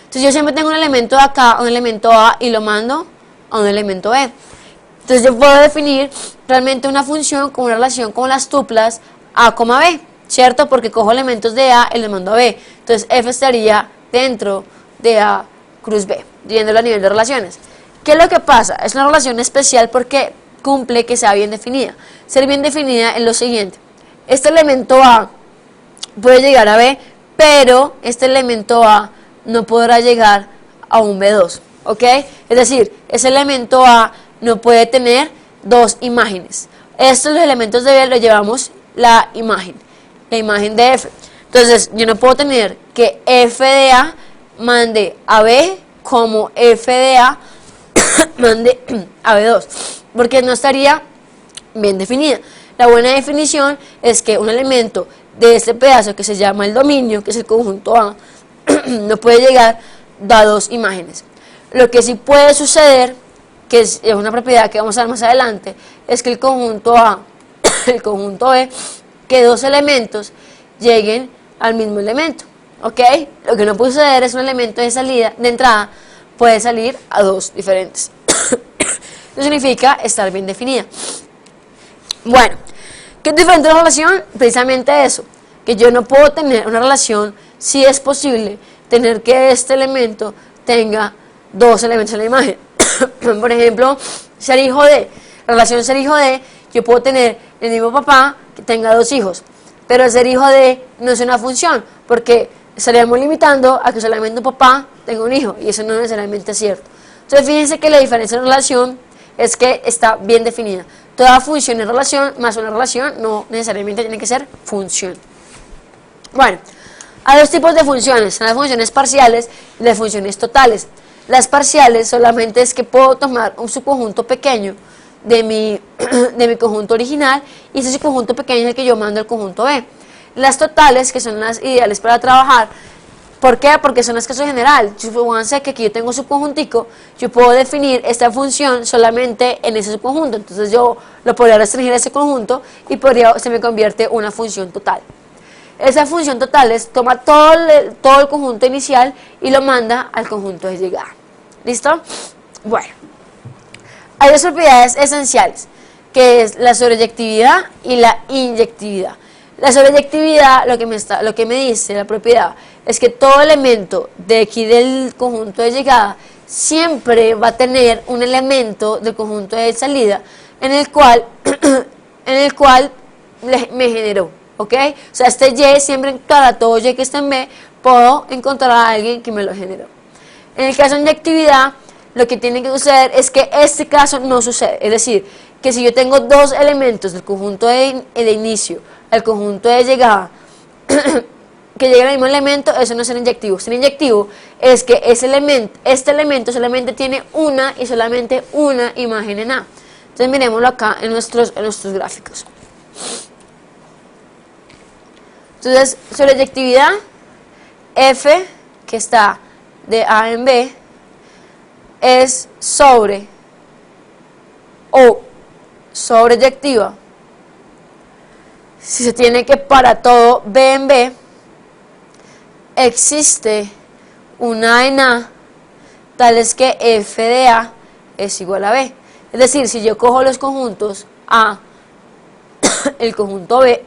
Entonces, yo siempre tengo un elemento de acá, un elemento A y lo mando a un elemento B. Entonces, yo puedo definir realmente una función con una relación con las tuplas A, B, ¿cierto? Porque cojo elementos de A y los mando a B. Entonces, F estaría dentro de A cruz B, viéndolo a nivel de relaciones. ¿Qué es lo que pasa? Es una relación especial porque cumple que sea bien definida. Ser bien definida es lo siguiente. Este elemento A puede llegar a B, pero este elemento A no podrá llegar a un B2, ¿ok? Es decir, ese elemento A no puede tener dos imágenes. Estos los elementos de B los llevamos la imagen de F. Entonces, yo no puedo tener que F de A mande a B como F de A mande a B2, porque no estaría bien definida. La buena definición es que un elemento de este pedazo que se llama el dominio, que es el conjunto A, no puede llegar a dos imágenes. Lo que sí puede suceder, que es una propiedad que vamos a ver más adelante, es que el conjunto A, el conjunto B, que dos elementos lleguen al mismo elemento, ¿ok? Lo que no puede suceder es un elemento de salida, de entrada, puede salir a dos diferentes. Eso significa estar bien definida. Bueno, ¿qué es diferente de la relación? Precisamente eso, que yo no puedo tener una relación si es posible tener que este elemento tenga dos elementos en la imagen. Por ejemplo, ser hijo de, relación ser hijo de, yo puedo tener el mismo papá que tenga dos hijos, pero ser hijo de no es una función, porque estaríamos limitando a que solamente un papá tenga un hijo, y eso no necesariamente es cierto. Entonces, fíjense que la diferencia en relación es que está bien definida. Toda función es relación, más una relación no necesariamente tiene que ser función. Bueno, hay dos tipos de funciones, las funciones parciales y las funciones totales. Las parciales solamente es que puedo tomar un subconjunto pequeño de mi conjunto original y ese subconjunto pequeño es el que yo mando al conjunto B. Las totales, que son las ideales para trabajar, ¿por qué? Porque son las casos general. Supónganse que aquí yo tengo subconjuntico, yo puedo definir esta función solamente en ese subconjunto, entonces yo lo podría restringir a ese conjunto y se me convierte en una función total. Esa función total es toma todo el conjunto inicial y lo manda al conjunto de llegada. ¿Listo? Bueno, hay dos propiedades esenciales, que es la sobreyectividad y la inyectividad. La sobreyectividad, lo que me dice la propiedad, es que todo elemento de aquí del conjunto de llegada siempre va a tener un elemento del conjunto de salida en el cual me generó, ¿ok? O sea, este Y siempre para todo Y que está en B, puedo encontrar a alguien que me lo generó. En el caso de inyectividad, lo que tiene que suceder es que este caso no sucede, es decir, que si yo tengo dos elementos del conjunto de inicio al conjunto de llegada que llega al mismo elemento, eso no es ser inyectivo. Ser inyectivo es que este elemento solamente tiene una y solamente una imagen en A. Entonces miremoslo acá en nuestros gráficos. Entonces, sobreyectividad, F, que está de A en B, es sobre o sobreyectiva si se tiene que para todo B en B existe una A en A tales que F de A es igual a B. Es decir, si yo cojo los conjuntos A, el conjunto B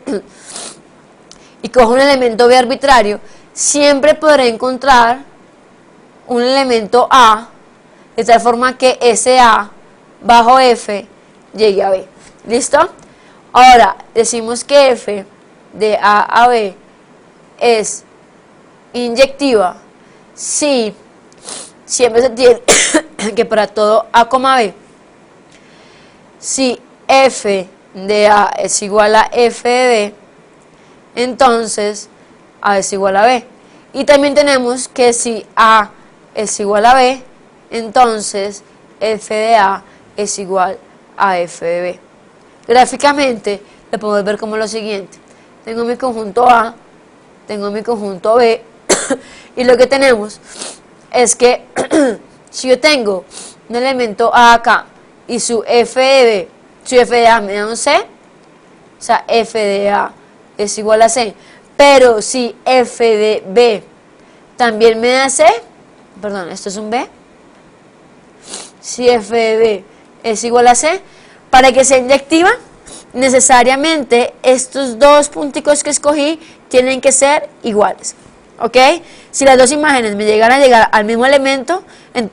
y cojo un elemento B arbitrario, siempre podré encontrar un elemento A de tal forma que ese A bajo F llegue a B. ¿Listo? Ahora, decimos que F de A a B es inyectiva si siempre se tiene que para todo A, B, si F de A es igual a F de B, entonces A es igual a B. Y también tenemos que si A es igual a B, entonces F de A es igual a F de B. Gráficamente lo podemos ver como lo siguiente. Tengo mi conjunto A, tengo mi conjunto B, y lo que tenemos es que si yo tengo un elemento A acá y su F de B, su F de A me da un C, o sea, F de A es igual a C, pero si F de B también me da C, perdón, esto es un B, si F de B es igual a C, para que sea inyectiva, necesariamente estos dos punticos que escogí tienen que ser iguales, ¿ok? Si las dos imágenes me llegan a llegar al mismo elemento,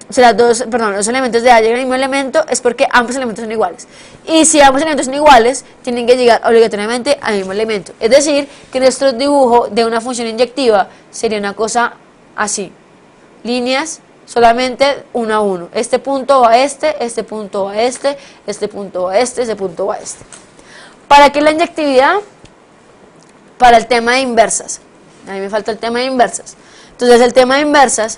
si los elementos de A llegan al mismo elemento, es porque ambos elementos son iguales. Y si ambos elementos son iguales, tienen que llegar obligatoriamente al mismo elemento. Es decir, que nuestro dibujo de una función inyectiva sería una cosa así. Líneas solamente uno a uno. Este punto va a este punto va a este punto va a este punto va a este. ¿Para qué la inyectividad? Para el tema de inversas. A mí me falta el tema de inversas. Entonces el tema de inversas,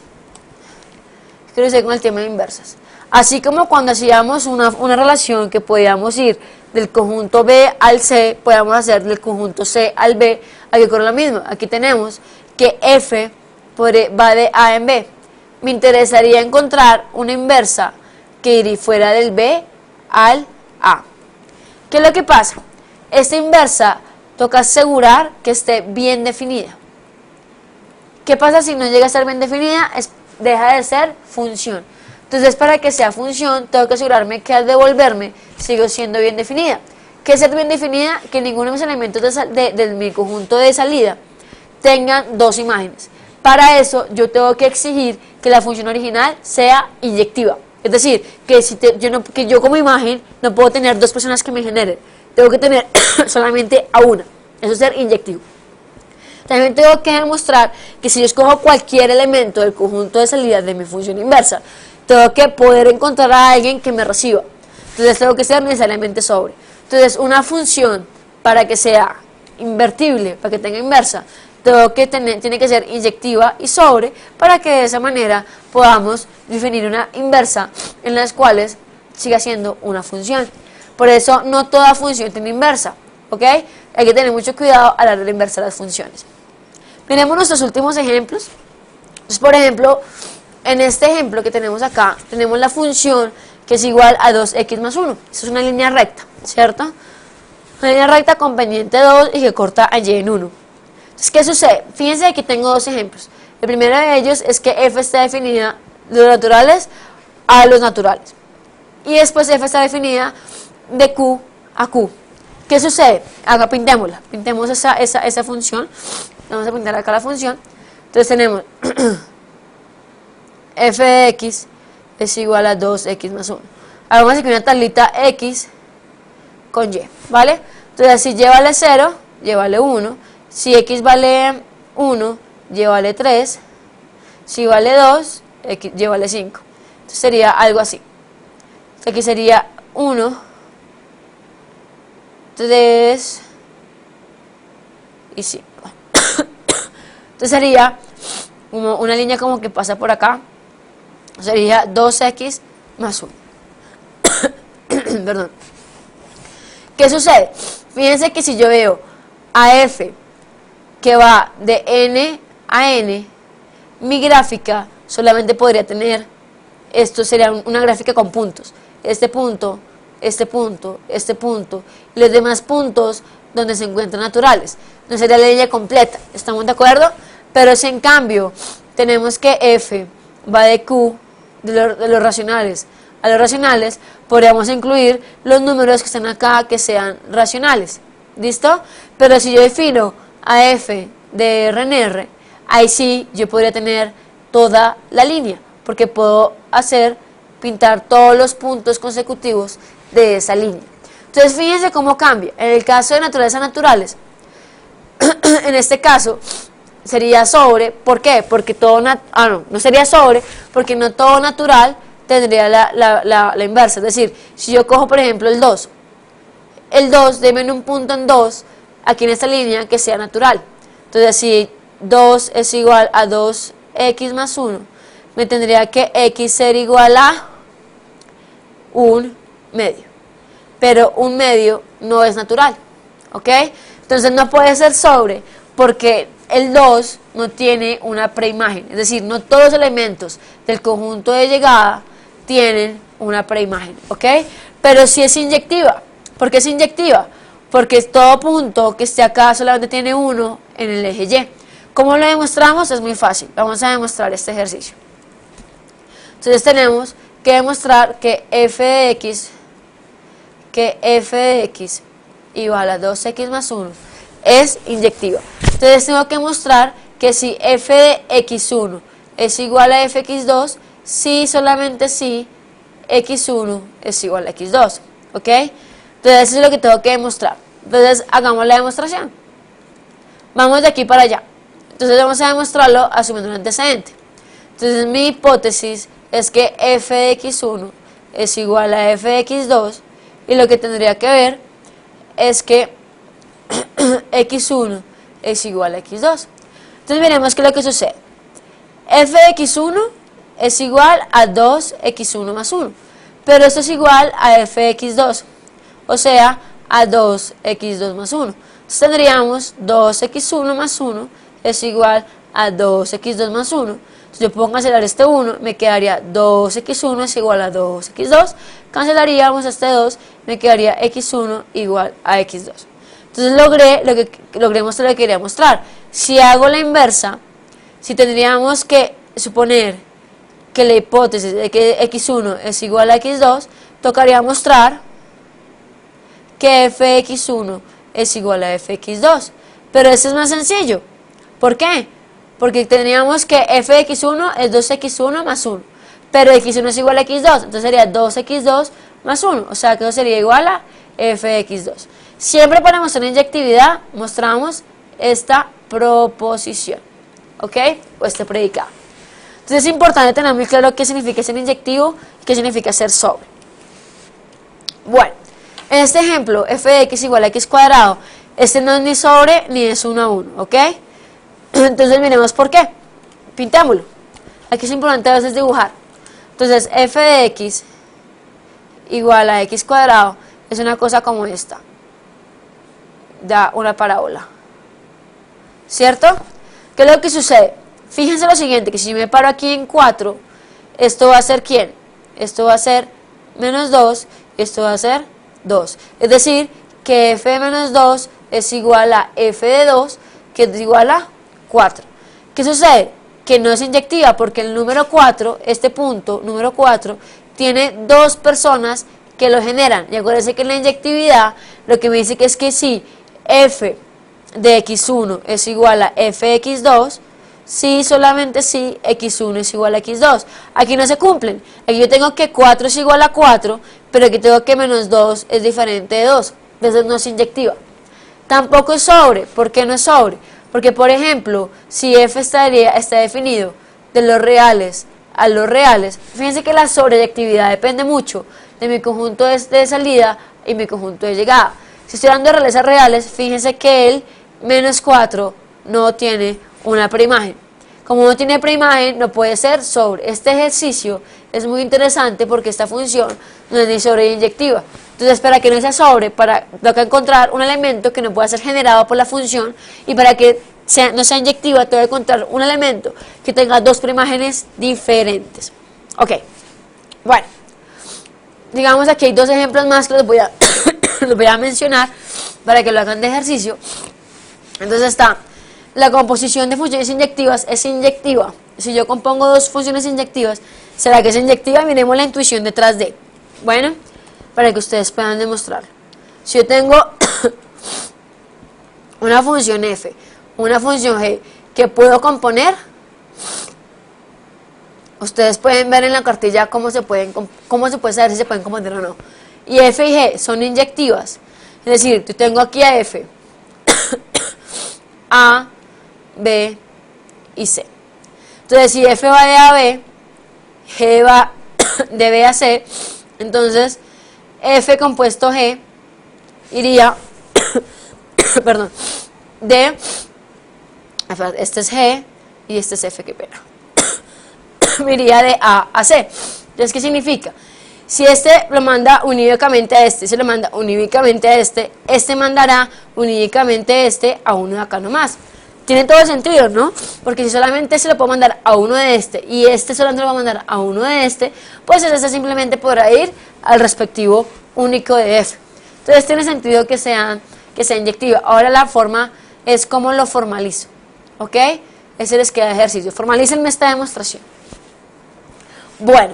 ¿qué quiero decir con el tema de inversas? Así como cuando hacíamos una relación que podíamos ir del conjunto B al C, podíamos hacer del conjunto C al B, aquí ocurre lo mismo. Aquí tenemos que F va de A en B. Me interesaría encontrar una inversa que fuera del B al A. ¿Qué es lo que pasa? Esta inversa toca asegurar que esté bien definida. ¿Qué pasa si no llega a estar bien definida? Deja de ser función. Entonces, para que sea función, tengo que asegurarme que al devolverme sigo siendo bien definida. ¿Qué es ser bien definida? Que ninguno de mis elementos de mi conjunto de salida tengan dos imágenes. Para eso, yo tengo que exigir que la función original sea inyectiva. Es decir, que yo como imagen no puedo tener dos personas que me generen. Tengo que tener solamente a una. Eso es ser inyectivo. También tengo que demostrar que si yo escojo cualquier elemento del conjunto de salida de mi función inversa, tengo que poder encontrar a alguien que me reciba. Entonces tengo que ser necesariamente sobre. Entonces una función para que sea invertible, para que tenga inversa, tiene que ser inyectiva y sobre, para que de esa manera podamos definir una inversa en las cuales siga siendo una función. Por eso no toda función tiene inversa, ¿ok? Hay que tener mucho cuidado al dar la inversa a las funciones. Miremos nuestros últimos ejemplos. Entonces, por ejemplo, en este ejemplo que tenemos acá, tenemos la función que es igual a 2x más 1. Esta es una línea recta, ¿cierto? Una línea recta con pendiente 2 y que corta a y en 1. Entonces, ¿qué sucede? Fíjense que aquí tengo dos ejemplos. El primero de ellos es que f está definida de los naturales a los naturales. Y después f está definida de q a q. ¿Qué sucede? Acá pintémosla. Pintemos esa función. Vamos a pintar acá la función. Entonces tenemos f de x es igual a 2x más 1. Hagamos aquí una tablita x con y, ¿vale? Entonces si y vale 0, y vale 1. Si x vale 1, y vale 3. Si vale 2, y vale 5. Entonces sería algo así. Aquí sería 1, 3 y 5. Entonces sería como una línea como que pasa por acá. Sería 2x más 1. Perdón. ¿Qué sucede? Fíjense que si yo veo a f que va de n a n, mi gráfica solamente podría tener, esto sería una gráfica con puntos. Este punto, este punto, este punto, y los demás puntos donde se encuentran naturales. No sería la línea completa, ¿estamos de acuerdo? Pero si en cambio tenemos que f va de q, de los racionales a los racionales, podríamos incluir los números que están acá que sean racionales, ¿listo? Pero si yo defino a f de r en r, ahí sí yo podría tener toda la línea, porque puedo pintar todos los puntos consecutivos de esa línea. Entonces fíjense cómo cambia. En el caso de naturaleza naturales, en este caso sería sobre, ¿por qué? Porque todo, no sería sobre, porque no todo natural tendría la inversa. Es decir, si yo cojo por ejemplo el 2, deme un punto en 2, aquí en esta línea que sea natural. Entonces si 2 es igual a 2x más 1, me tendría que x ser igual a 1 medio. Pero 1 medio no es natural, ¿ok? Entonces no puede ser sobre, porque el 2 no tiene una preimagen. Es decir, no todos los elementos del conjunto de llegada tienen una preimagen, ¿ok? Pero sí es inyectiva. ¿Por qué es inyectiva? Porque todo punto que esté acá solamente tiene 1 en el eje Y. ¿Cómo lo demostramos? Es muy fácil. Vamos a demostrar este ejercicio. Entonces tenemos que demostrar que f de x igual a 2x más 1 es inyectiva. Entonces tengo que mostrar que si f de x1 es igual a fx2, si solamente si x1 es igual a x2, ¿ok? Entonces eso es lo que tengo que demostrar. Entonces hagamos la demostración. Vamos de aquí para allá. Entonces vamos a demostrarlo asumiendo un antecedente. Entonces mi hipótesis es que f de x1 es igual a f de x2, y lo que tendría que ver es que x1 es igual a x2. Entonces veremos qué es lo que sucede. F de x1 es igual a 2x1 más 1, pero esto es igual a f de x2, o sea, a 2x2 más 1. Entonces tendríamos 2x1 más 1 es igual a 2x2 más 1. Entonces yo puedo cancelar este 1, me quedaría 2x1 es igual a 2x2, cancelaríamos este 2, me quedaría x1 igual a x2. Entonces logré mostrar lo que quería mostrar. Si hago la inversa, si tendríamos que suponer que la hipótesis de que x1 es igual a x2, tocaría mostrar que fx1 es igual a fx2. Pero eso es más sencillo. ¿Por qué? Porque tendríamos que f de x1 es 2x1 más 1, pero x1 es igual a x2, entonces sería 2x2 más 1, o sea que eso sería igual a f de x2. Siempre para mostrar inyectividad mostramos esta proposición, ¿ok? O este predicado. Entonces es importante tener muy claro qué significa ser inyectivo y qué significa ser sobre. Bueno, en este ejemplo, f de x igual a x cuadrado, este no es ni sobre ni es 1 a 1, ¿ok? Entonces miremos por qué. Pintémoslo. Aquí es importante a veces dibujar. Entonces f de x igual a x cuadrado es una cosa como esta. Da una parábola. ¿Cierto? ¿Qué es lo que sucede? Fíjense lo siguiente, que si yo me paro aquí en 4, esto va a ser ¿quién? Esto va a ser menos 2 y esto va a ser 2. Es decir, que f de menos 2 es igual a f de 2, que es igual a 4. ¿Qué sucede? Que no es inyectiva porque el número 4, este punto, número 4, tiene dos personas que lo generan. Y acuérdense que en la inyectividad lo que me dice que es que si f de x1 es igual a f de x2, si solamente si x1 es igual a x2. Aquí no se cumplen. Aquí yo tengo que 4 es igual a 4, pero aquí tengo que menos 2 es diferente de 2. Entonces no es inyectiva. Tampoco es sobre. ¿Por qué no es sobre? Porque, por ejemplo, si f está definido de los reales a los reales, fíjense que la sobreyectividad depende mucho de mi conjunto de salida y mi conjunto de llegada. Si estoy dando reales a reales, fíjense que el menos 4 no tiene una preimagen. Como no tiene preimagen, no puede ser sobre. Este ejercicio es muy interesante porque esta función no es ni sobre ni inyectiva. Entonces, para que no sea sobre, tengo que encontrar un elemento que no pueda ser generado por la función, y para que no sea inyectiva, tengo que encontrar un elemento que tenga dos preimágenes diferentes. Ok, bueno, digamos aquí hay dos ejemplos más que los voy a mencionar para que lo hagan de ejercicio. Entonces está, la composición de funciones inyectivas es inyectiva. Si yo compongo dos funciones inyectivas, ¿será que es inyectiva? Miremos la intuición detrás de. Bueno, para que ustedes puedan demostrarlo. Si yo tengo una función f, una función g, que puedo componer, ustedes pueden ver en la cartilla cómo se puede saber si se pueden componer o no. Y f y g son inyectivas. Es decir, yo tengo aquí a f, a, b y c. Entonces, si f va de a a b, g va de b a c, entonces f compuesto g iría perdón, de, este es g y este es f, qué pena, me iría de a a c. Entonces, ¿qué significa? Si este lo manda unívocamente a este, se lo manda unívocamente a este mandará unívocamente a uno de acá nomás. Tiene todo el sentido, ¿no? Porque si solamente se lo puedo mandar a uno de este y este solamente lo va a mandar a uno de este, pues este simplemente podrá ir al respectivo único de f. Entonces tiene sentido que sea inyectiva. Ahora la forma es cómo lo formalizo, ¿ok? Ese les queda ejercicio. Formalícenme esta demostración. Bueno,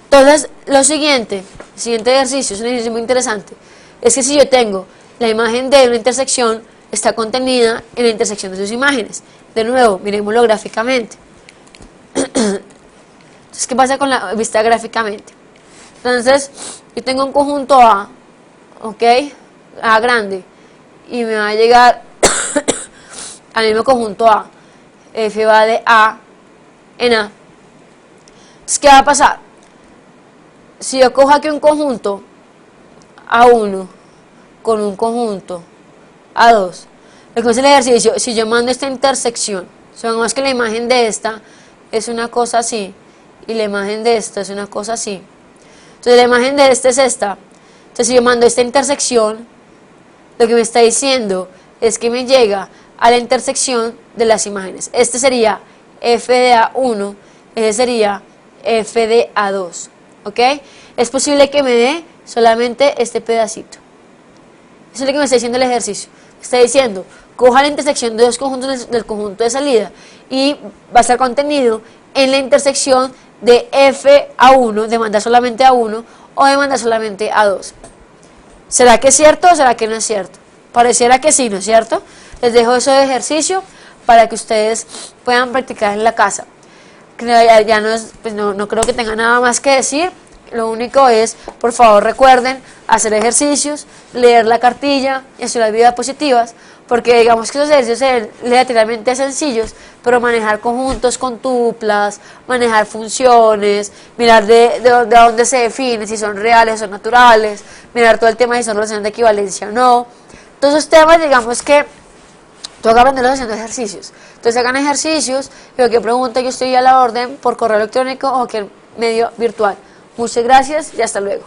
entonces lo siguiente ejercicio, es un ejercicio muy interesante, es que si yo tengo la imagen de una intersección, está contenida en la intersección de sus imágenes. De nuevo, miremoslo gráficamente. Entonces, ¿qué pasa con la vista gráficamente? Entonces, yo tengo un conjunto A, ¿ok? A grande, y me va a llegar al mismo conjunto A. F va de A en A. Entonces, ¿qué va a pasar? Si yo cojo aquí un conjunto A1 con un conjunto A2, lo que es el ejercicio, si yo mando esta intersección, supongamos que la imagen de esta es una cosa así, y la imagen de esta es una cosa así. Entonces la imagen de esta es esta. Entonces si yo mando esta intersección, lo que me está diciendo es que me llega a la intersección de las imágenes. Este sería f de A1, ese sería f de A2, ¿ok? Es posible que me dé solamente este pedacito. Eso es lo que me está diciendo el ejercicio. Está diciendo, coja la intersección de dos conjuntos del conjunto de salida y va a estar contenido en la intersección de f a 1, de mandar solamente a 1 o de mandar solamente a 2. ¿Será que es cierto o será que no es cierto? Pareciera que sí, ¿no es cierto? Les dejo eso de ejercicio para que ustedes puedan practicar en la casa. Ya no, pues no creo que tenga nada más que decir. Lo único es, por favor, recuerden hacer ejercicios, leer la cartilla y hacer las diapositivas, porque digamos que los ejercicios son relativamente sencillos, pero manejar conjuntos con tuplas, manejar funciones, mirar de dónde se define, si son reales o son naturales, mirar todo el tema de si son relaciones de equivalencia o no. Todos esos temas, digamos que Toca aprenderlos haciendo ejercicios. Entonces hagan ejercicios, cualquier pregunta yo estoy a la orden por correo electrónico o cualquier medio virtual. Muchas gracias y hasta luego.